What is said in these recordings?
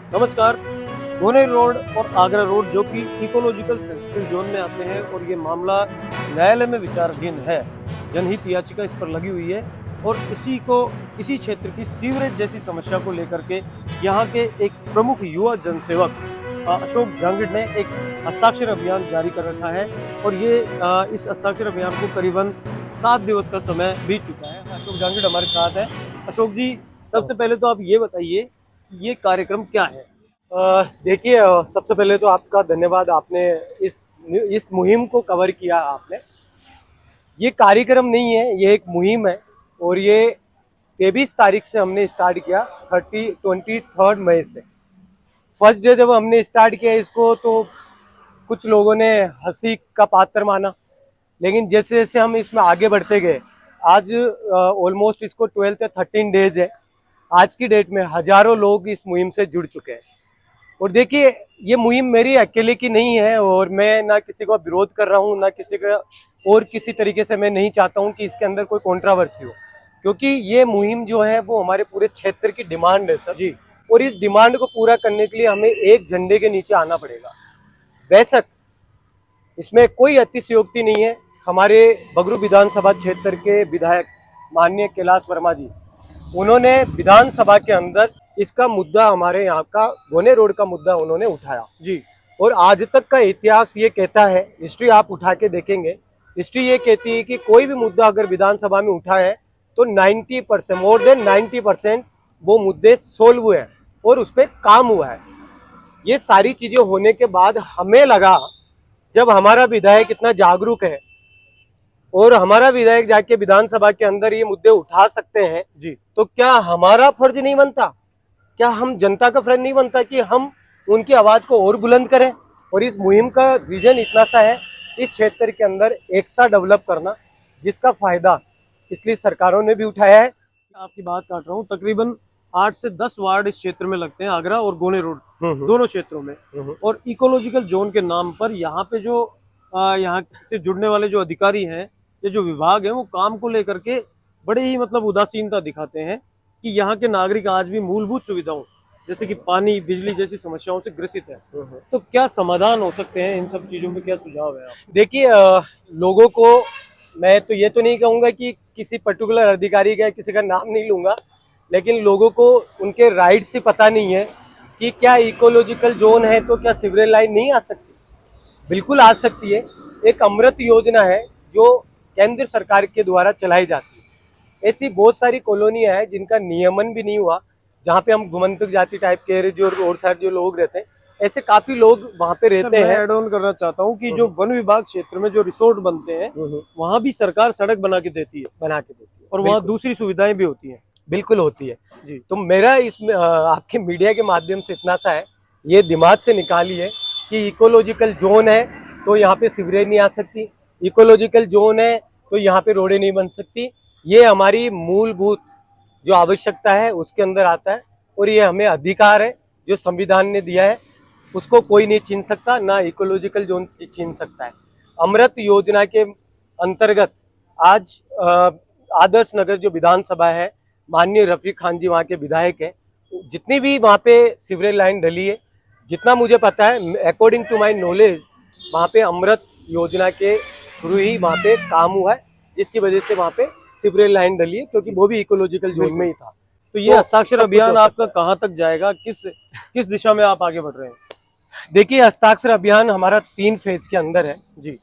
नमस्कार। गोने रोड और आगरा रोड जो कि इकोलॉजिकल सेंसिटिव जोन में आते हैं और ये मामला न्यायालय में विचाराधीन है। जनहित याचिका इस पर लगी हुई है और इसी क्षेत्र की सीवरेज जैसी समस्या को लेकर के यहाँ के एक प्रमुख युवा जनसेवक अशोक जांगिड़ ने एक हस्ताक्षर अभियान जारी कर रखा है और इस हस्ताक्षर अभियान को करीबन 7 दिवस का समय बीत चुका है। अशोक जांगिड़ हमारे साथ है। अशोक जी, सबसे पहले तो आप ये बताइए, ये कार्यक्रम क्या है? देखिए, सबसे पहले तो आपका धन्यवाद। आपने इस मुहिम को कवर किया। आपने ये कार्यक्रम नहीं है, ये एक मुहिम है और ये 23 तारीख से हमने स्टार्ट किया, 23 मई से। फर्स्ट डे जब हमने स्टार्ट किया इसको तो कुछ लोगों ने हंसी का पात्र माना, लेकिन जैसे जैसे हम इसमें आगे बढ़ते गए, आज ऑलमोस्ट इसको 12 या 13 डेज है। आज की डेट में हजारों लोग इस मुहिम से जुड़ चुके हैं। और देखिए, ये मुहिम मेरी अकेले की नहीं है और मैं ना किसी का विरोध कर रहा हूँ, ना किसी का, और किसी तरीके से मैं नहीं चाहता हूँ कि इसके अंदर कोई कंट्रोवर्सी हो, क्योंकि ये मुहिम जो है वो हमारे पूरे क्षेत्र की डिमांड है सर जी। और इस डिमांड को पूरा करने के लिए हमें एक झंडे के नीचे आना पड़ेगा। बेशक इसमें कोई अतिशयोक्ति नहीं है। हमारे बगरू विधानसभा क्षेत्र के विधायक माननीय कैलाश वर्मा जी, उन्होंने विधानसभा के अंदर इसका मुद्दा, हमारे यहाँ का गोने रोड का मुद्दा उन्होंने उठाया जी। और आज तक का इतिहास ये कहता है, हिस्ट्री आप उठा के देखेंगे, हिस्ट्री ये कहती है कि कोई भी मुद्दा अगर विधानसभा में उठा है तो 90%, मोर देन 90% वो मुद्दे सोल्व हुए हैं और उस पर काम हुआ है। ये सारी चीजें होने के बाद हमें लगा, जब हमारा विधायक इतना जागरूक है और हमारा विधायक जाके विधानसभा के अंदर ये मुद्दे उठा सकते हैं जी। तो क्या हमारा फर्ज नहीं बनता, क्या हम जनता का फर्ज नहीं बनता कि हम उनकी आवाज को और बुलंद करें? और इस मुहिम का विजन इतना सा है, इस क्षेत्र के अंदर एकता डेवलप करना, जिसका फायदा इसलिए सरकारों ने भी उठाया है। आपकी बात काट रहा हूँ, तकरीबन 8 से 10 वार्ड इस क्षेत्र में लगते हैं, आगरा और गोने रोड दोनों क्षेत्रों में। और इकोलॉजिकल जोन के नाम पर यहाँ पे जो यहाँ से जुड़ने वाले जो अधिकारी हैं या जो विभाग हैं, वो काम को लेकर के बड़े ही मतलब उदासीनता दिखाते हैं कि यहाँ के नागरिक आज भी मूलभूत सुविधाओं जैसे कि पानी, बिजली जैसी समस्याओं से ग्रसित है। तो क्या समाधान हो सकते हैं इन सब चीजों पे? क्या सुझाव है आप? देखिए, लोगों को मैं तो ये तो नहीं कहूँगा कि किसी पर्टिकुलर अधिकारी का, किसी का नाम नहीं लूँगा, लेकिन लोगों को उनके राइट्स ही पता नहीं है कि क्या इकोलॉजिकल जोन है तो क्या सीवरेज लाइन नहीं आ सकती? बिल्कुल आ सकती है। एक अमृत योजना है जो केंद्र सरकार के द्वारा चलाई जाती है। ऐसी बहुत सारी कॉलोनियां हैं जिनका नियमन भी नहीं हुआ, जहाँ पे हम घुमंतुक जाति टाइप के जो रोड साइड जो लोग रहते हैं, ऐसे काफी लोग वहाँ पे रहते मैं हैं। ऐड ऑन करना चाहता हूँ कि जो वन विभाग क्षेत्र में जो रिसोर्ट बनते हैं, वहाँ भी सरकार सड़क बना के देती है और वहाँ दूसरी सुविधाएं भी होती हैं। बिल्कुल होती है जी। तो मेरा इसमें आपके मीडिया के माध्यम से इतना सा है, ये दिमाग से निकालिए कि इकोलॉजिकल जोन है तो यहाँ पे सीवरेज नहीं आ सकती, इकोलॉजिकल जोन है तो यहाँ पे रोडें नहीं बन सकती। ये हमारी मूलभूत जो आवश्यकता है उसके अंदर आता है और ये हमें अधिकार है जो संविधान ने दिया है, उसको कोई नहीं छीन सकता, ना इकोलॉजिकल जोन छीन सकता है। अमृत योजना के अंतर्गत आज आदर्श नगर जो विधानसभा है, माननीय रफीक खान जी वहाँ के विधायक है, जितनी भी वहाँ पे सीवरेज लाइन डली है, जितना मुझे पता है, अकॉर्डिंग टू माय नॉलेज, वहाँ पे अमृत योजना के थ्रू ही वहाँ पे काम हुआ है, जिसकी वजह से वहाँ पे सीवरेज लाइन डली है, क्योंकि वो भी इकोलॉजिकल जोन में ही था। तो ये हस्ताक्षर अभियान आपका कहाँ तक जाएगा? किस दिशा में आप आगे बढ़ रहे हैं? देखिए, हस्ताक्षर अभियान हमारा 3 फेज के अंदर है जी।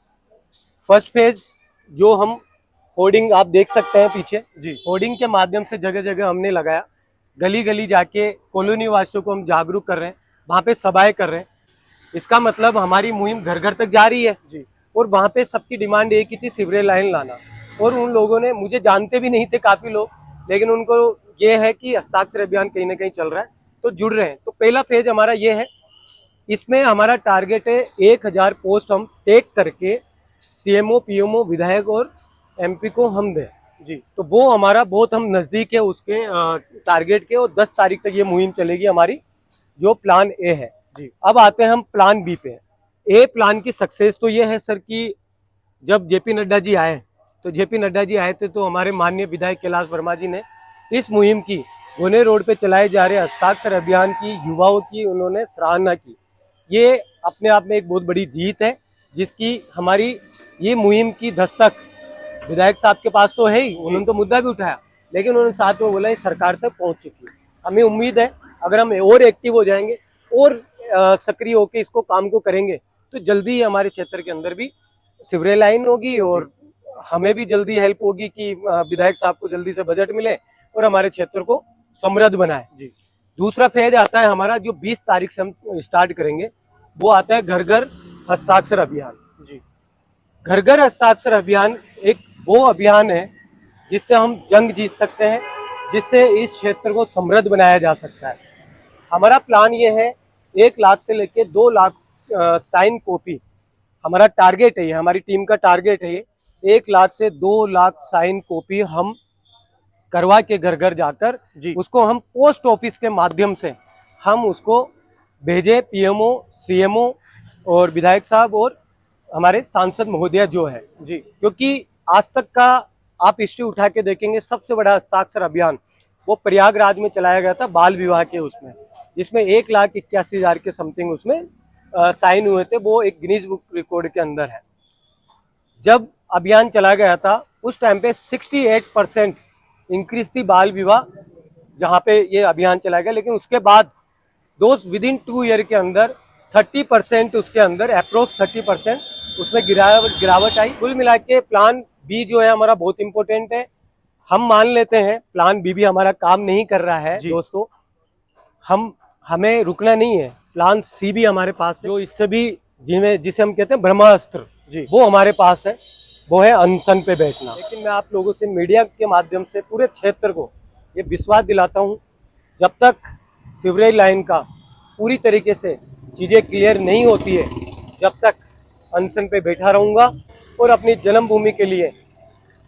फर्स्ट फेज जो हम होर्डिंग आप देख सकते हैं पीछे जी। होर्डिंग के माध्यम से जगह जगह हमने लगाया, गली गली जाके कॉलोनी वासियों को हम जागरूक कर रहे हैं, वहाँ पे सभाएं कर रहे हैं। इसका मतलब हमारी मुहिम घर घर तक जा रही है जी। और वहाँ पे सबकी डिमांड एक ही थी, सीवरेज लाइन लाना। और उन लोगों ने, मुझे जानते भी नहीं थे काफी लोग, लेकिन उनको ये है कि हस्ताक्षर अभियान कहीं ना कहीं चल रहा है तो जुड़ रहे हैं। तो पहला फेज हमारा ये है, इसमें हमारा टारगेट है 1000 पोस्ट हम टेक करके सीएमओ, पीएमओ, विधायक और एमपी को हम दें जी। तो वो हमारा बहुत, हम नजदीक है उसके टारगेट के, और 10 तारीख तक ये मुहिम चलेगी हमारी, जो प्लान ए है जी। अब आते हैं हम प्लान बी पे। ए प्लान की सक्सेस तो ये है सर कि जब जेपी नड्डा जी आए तो हमारे माननीय विधायक कैलाश वर्मा जी ने इस मुहिम की गोने रोड पे चलाए जा रहे हस्ताक्षर अभियान की युवाओं की उन्होंने सराहना की। ये अपने आप में एक बहुत बड़ी जीत है, जिसकी हमारी ये मुहिम की दस्तक विधायक साहब के पास तो है ही, उन्होंने तो मुद्दा भी उठाया, लेकिन उन्होंने साथ में बोला ये सरकार तक पहुंच चुकी है। हमें उम्मीद है अगर हम और एक्टिव हो जाएंगे और सक्रिय होकर इसको काम को करेंगे तो जल्दी ही हमारे क्षेत्र के अंदर भी सीवरेज लाइन होगी और हमें भी जल्दी हेल्प होगी कि विधायक साहब को जल्दी से बजट मिले और हमारे क्षेत्र को समृद्ध बनाए। जी। दूसरा फेज आता है हमारा जो 20 तारीख से हम स्टार्ट करेंगे, वो आता है घर घर हस्ताक्षर अभियान। जी। घर घर हस्ताक्षर अभियान एक वो अभियान है जिससे हम जंग जीत सकते हैं, जिससे इस क्षेत्र को समृद्ध बनाया जा सकता है। हमारा प्लान ये है 1 लाख से लेकर 2 लाख साइन कॉपी हमारा टारगेट है, ये हमारी टीम का टारगेट है। ये 1 लाख से 2 लाख साइन कॉपी हम करवा के घर घर जाकर उसको हम पोस्ट ऑफिस के माध्यम से हम उसको भेजे पीएमओ, सीएमओ और विधायक साहब और हमारे सांसद महोदया जो है जी। क्योंकि आज तक का आप हिस्ट्री उठा के देखेंगे, सबसे बड़ा हस्ताक्षर अभियान वो प्रयागराज में चलाया गया था बाल विवाह के उसमें, जिसमें 1,81,000 के समथिंग उसमें साइन हुए थे। वो एक गिनीज बुक रिकॉर्ड के अंदर है। जब अभियान चला गया था उस टाइम पे 68% इंक्रीज थी बाल विवाह जहाँ पे ये अभियान चलाया गया, लेकिन उसके बाद विदिन 2 ईयर के अंदर 30% उसके अंदर अप्रोक्स 30% उसमें गिरावट आई। कुल मिला के प्लान बी जो है हमारा बहुत इंपॉर्टेंट है। हम मान लेते हैं प्लान बी भी हमारा काम नहीं कर रहा है दोस्तों, हमें रुकना नहीं है। प्लान सी भी हमारे पास है, जो इससे भी जिसे हम कहते हैं ब्रह्मास्त्र जी, वो हमारे पास है, वो है अनशन पे बैठना। लेकिन मैं आप लोगों से मीडिया के माध्यम से पूरे क्षेत्र को ये विश्वास दिलाता हूँ, जब तक सीवरेज लाइन का पूरी तरीके से चीज़ें क्लियर नहीं होती है, जब तक अनशन पे बैठा रहूँगा और अपनी जन्मभूमि के लिए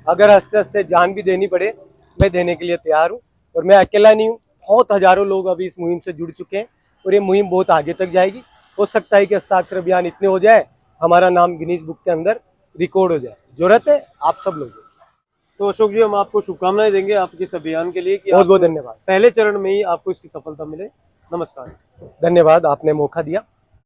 अगर हंसते हंसते जान भी देनी पड़े मैं देने के लिए तैयार हूँ। और मैं अकेला नहीं हूँ, बहुत हजारों लोग अभी इस मुहिम से जुड़ चुके हैं और ये मुहिम बहुत आगे तक जाएगी। हो सकता है कि हस्ताक्षर अभियान इतने हो जाए हमारा नाम गिनीज बुक के अंदर रिकॉर्ड हो जाए। जरूरत है आप सब लोगों की। तो अशोक जी, हम आपको शुभकामनाएं देंगे आपके इस अभियान के लिए कि बहुत बहुत धन्यवाद। पहले चरण में ही आपको इसकी सफलता मिले। नमस्कार। धन्यवाद, आपने मौका दिया।